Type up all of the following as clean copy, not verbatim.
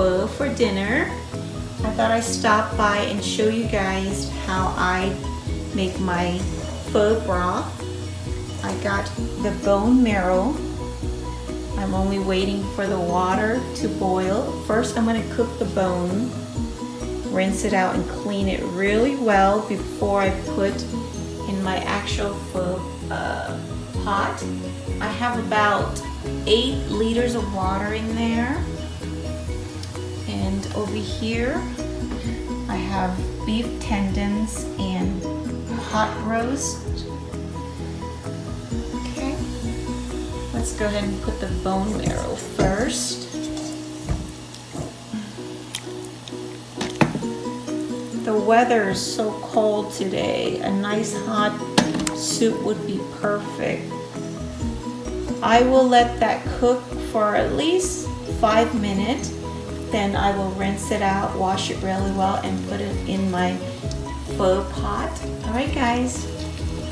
pho for dinner. I thought I'd stop by and show you guys how I make my pho broth. I got the bone marrow. I'm only waiting for the water to boil. First I'm going to cook the bone, rinse it out and clean it really well before I put in my actual pho pot. I have about 8 liters of water in there. And over here I have beef tendons and hot roast. Okay, let's go ahead and put the bone marrow first. The weather is so cold today. A nice hot soup would be perfect. I will let that cook for at least 5 minutes. Then I will rinse it out, wash it really well, and put it in my pho pot. All right, guys,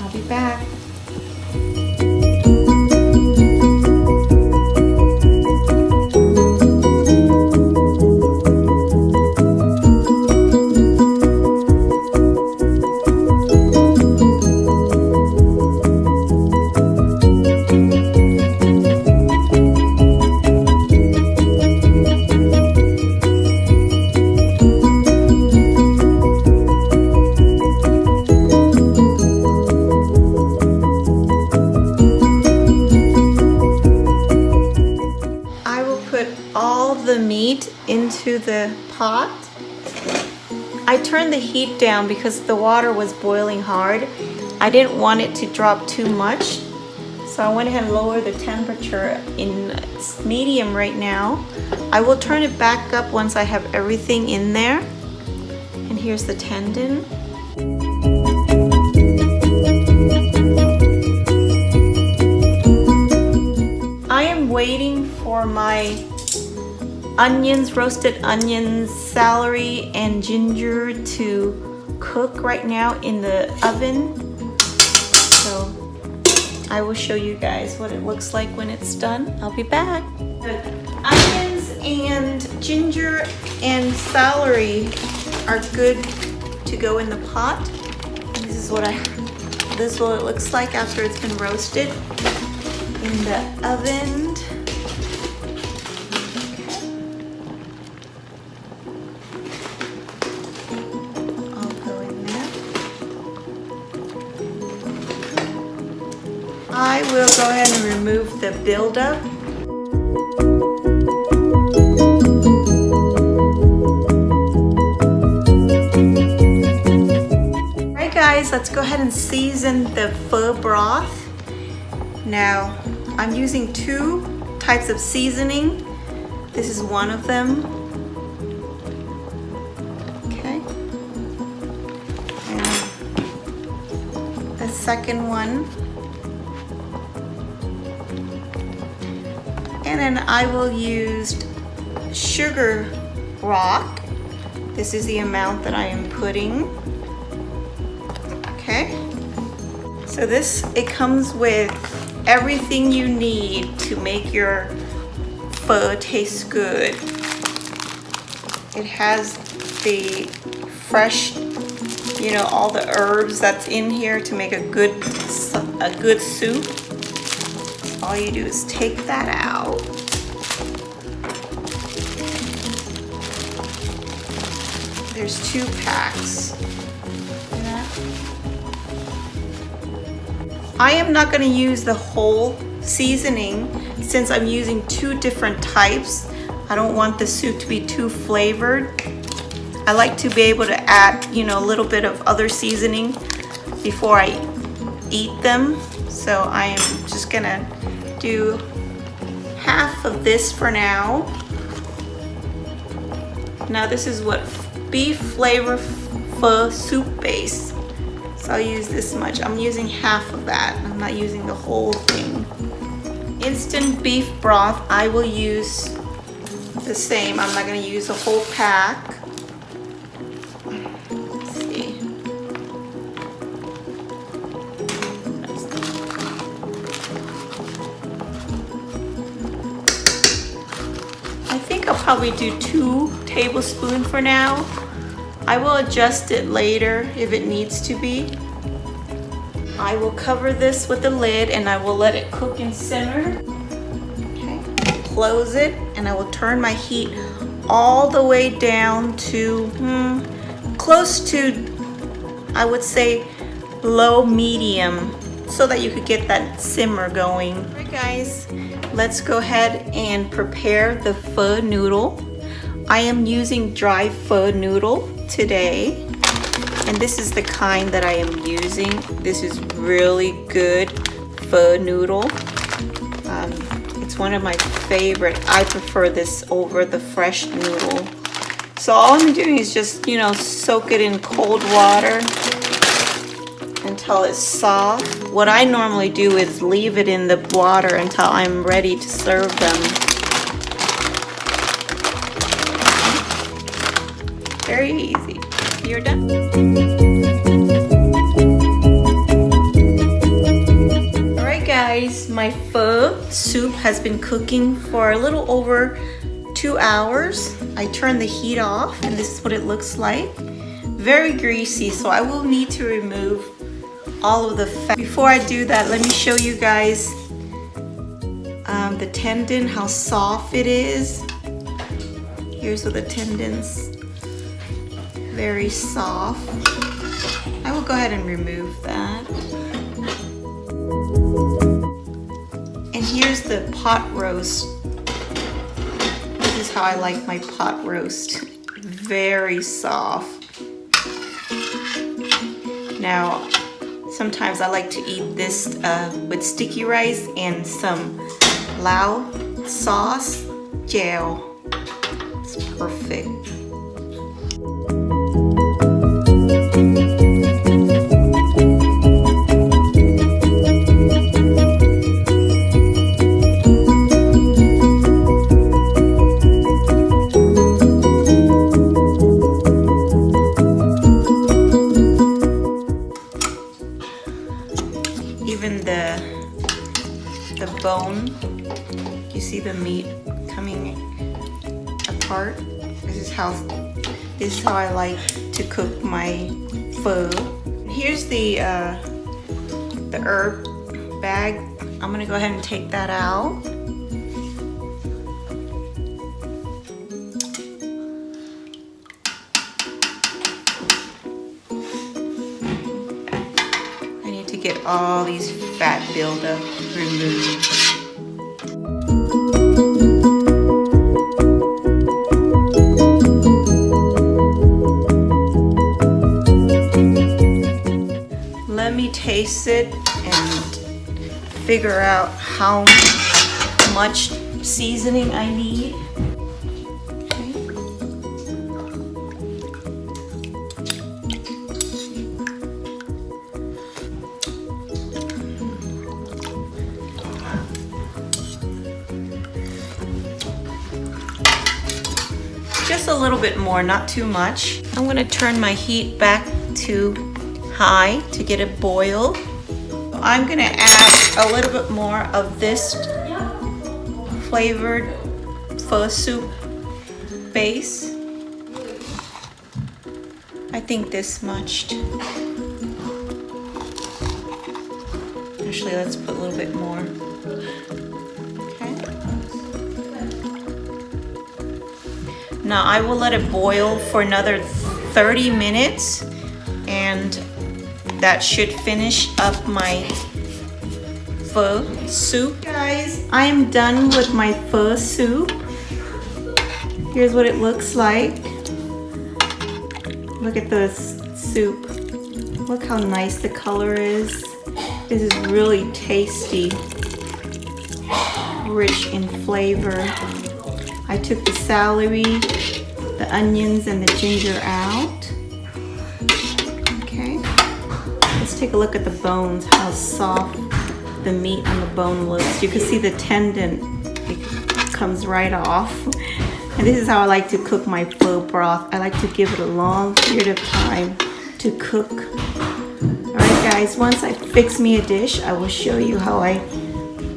I'll be back. The meat into the pot. I turned the heat down because the water was boiling hard. I didn't want it to drop too much, so I went ahead and lowered the temperature in medium right now. I will turn it back up once I have everything in there. And here's the tendon. I am waiting for my onions, roasted onions, celery, and ginger to cook right now in the oven. So I will show you guys what it looks like when it's done. I'll be back. The onions and ginger and celery are good to go in the pot. This is what it looks like after it's been roasted in the oven. I will go ahead and remove the buildup. Alright guys, let's go ahead and season the pho broth. Now, I'm using 2 types of seasoning. This is one of them. Okay. And the second one. And then I will use sugar rock. This is the amount that I am putting. Okay. So it comes with everything you need to make your pho taste good. It has the fresh, all the herbs that's in here to make a good soup. All you do is take that out. There's 2 packs. I am not going to use the whole seasoning since I'm using 2 different types. I don't want the soup to be too flavored. I like to be able to add, a little bit of other seasoning before I eat them. So I am just gonna do half of this for now. Now this is what beef flavor pho soup base. So I'll use this much. I'm using half of that. I'm not using the whole thing. Instant beef broth, I will use the same. I'm not gonna use the whole pack. Let's see. I think I'll probably do 2 tablespoons for now. I will adjust it later if it needs to be. I will cover this with the lid and I will let it cook and simmer. Okay, close it and I will turn my heat all the way down to close to, I would say, low medium, so that you could get that simmer going. All right guys, let's go ahead and prepare the pho noodle. I am using dry pho noodle today, and this is the kind that I am using. This is really good pho noodle. It's one of my favorite. I prefer this over the fresh noodle. So all I'm doing is just, you know, soak it in cold water until it's soft. What I normally do is leave it in the water until I'm ready to serve them. Very easy. You're done. Alright guys, my pho soup has been cooking for a little over 2 hours. I turned the heat off and this is what it looks like. Very greasy, so I will need to remove all of the fat. Before I do that, let me show you guys the tendon, how soft it is. Here's the tendons. Very soft. I will go ahead and remove that. And here's the pot roast. This is how I like my pot roast. Very soft. Now, sometimes I like to eat this with sticky rice and some Lao sauce gel. It's perfect. Even the bone, you see the meat coming apart. This is how I like to cook my pho. Here's the herb bag. I'm gonna go ahead and take that out. Get all these fat buildup removed. Let me taste it and figure out how much seasoning I need. Just a little bit more, not too much. I'm gonna turn my heat back to high to get it boiled. I'm gonna add a little bit more of this flavored pho soup base. I think this much. Actually, let's put a little bit more. Now I will let it boil for another 30 minutes and that should finish up my pho soup. Guys, I am done with my pho soup. Here's what it looks like. Look at this soup. Look how nice the color is. This is really tasty, rich in flavor. I took the celery, the onions, and the ginger out. Okay, let's take a look at the bones, how soft the meat on the bone looks. You can see the tendon, it comes right off. And this is how I like to cook my pho broth. I like to give it a long period of time to cook. Alright guys, once I fix me a dish, I will show you how I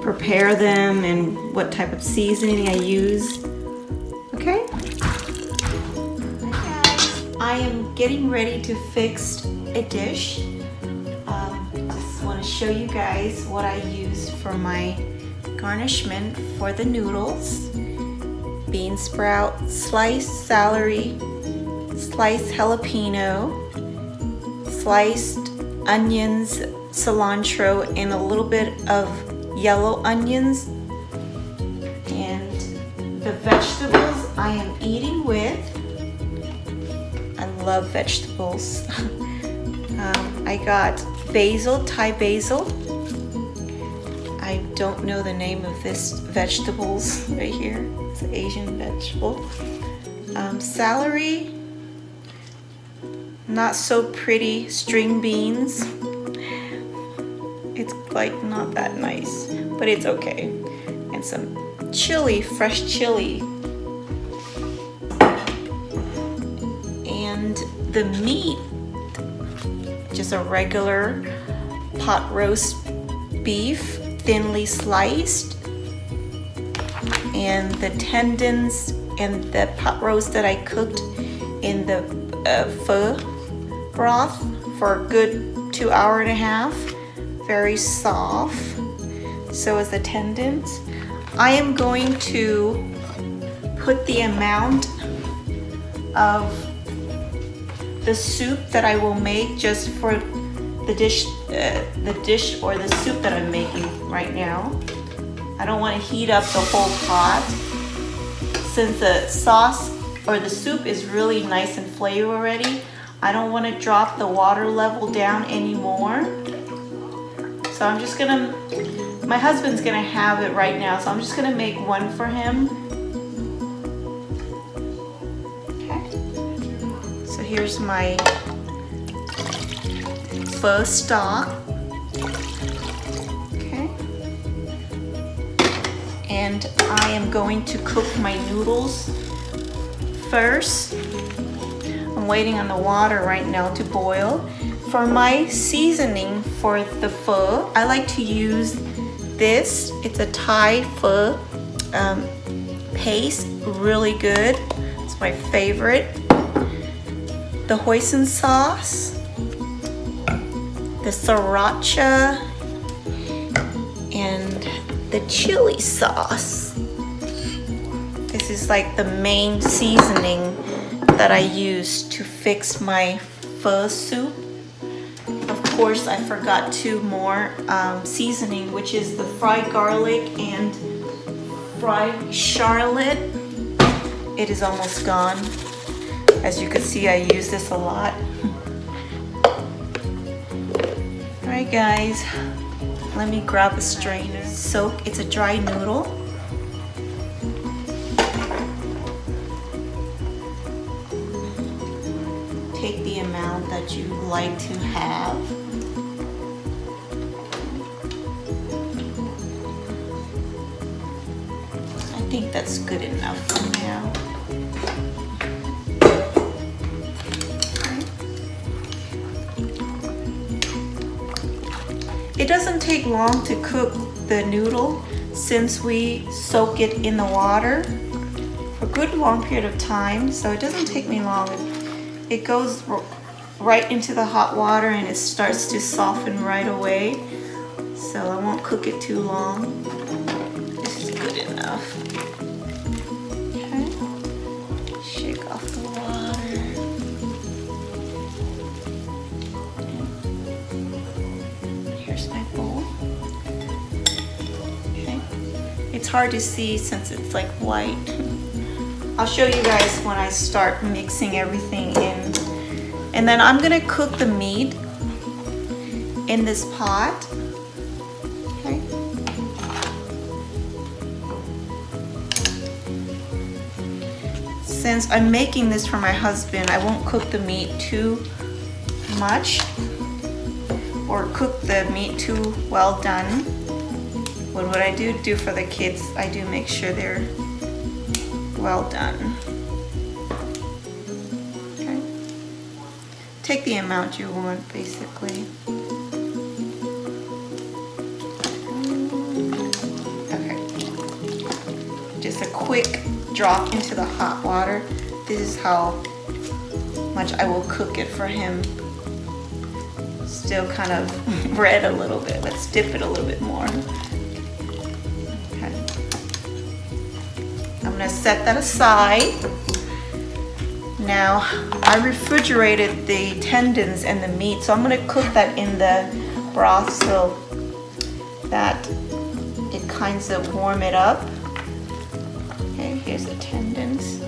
prepare them and what type of seasoning I use. Okay. I am getting ready to fix a dish. Just want to show you guys what I used for my garnishment for the noodles. Bean sprout, sliced celery, sliced jalapeno, sliced onions, cilantro, and a little bit of yellow onions. And the vegetables I am eating with, I love vegetables. I got basil, Thai basil. I don't know the name of this vegetables right here. It's an Asian vegetable. Celery, not so pretty, string beans. It's like not that nice, but it's okay. And some chili, fresh chili. And the meat, just a regular pot roast beef, thinly sliced. And the tendons and the pot roast that I cooked in the pho broth for a good 2 hours and a half. Very soft. So is the tendons. I am going to put the amount of the soup that I will make just for the dish or the soup that I'm making right now. I don't want to heat up the whole pot. Since the sauce or the soup is really nice and flavored already, I don't want to drop the water level down anymore. So I'm just gonna, my husband's gonna have it right now, so I'm just gonna make one for him. Okay. So here's my pho stock. Okay. And I am going to cook my noodles first. I'm waiting on the water right now to boil. For my seasoning for the pho, I like to use this. It's a Thai pho paste, really good. It's my favorite. The hoisin sauce, the sriracha, and the chili sauce. This is like the main seasoning that I use to fix my pho soup. Of course, I forgot 2 more seasoning, which is the fried garlic and fried shallot. It is almost gone. As you can see, I use this a lot. Alright guys, let me grab a strainer. Soak, it's a dry noodle. Take the amount that you like to have. I think that's good enough for now. It doesn't take long to cook the noodle since we soak it in the water for a good long period of time, so it doesn't take me long. It goes right into the hot water and it starts to soften right away, so I won't cook it too long. This is good enough. Okay, shake off the water. Here's my bowl. Okay, it's hard to see since it's like white. I'll show you guys when I start mixing everything in. And then I'm gonna cook the meat in this pot. Okay. Since I'm making this for my husband, I won't cook the meat too much or cook the meat too well done. What I do for the kids, I do make sure they're well done. Okay. Take the amount you want, basically. Okay. Just a quick drop into the hot water. This is how much I will cook it for him. Still kind of red a little bit. Let's dip it a little bit more. Okay. I'm gonna set that aside. Now, I refrigerated the tendons and the meat, so I'm gonna cook that in the broth so that it kinds of warm it up. Okay, here's the tendons.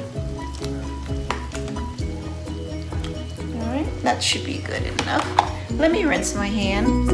All right, that should be good enough. Let me rinse my hand.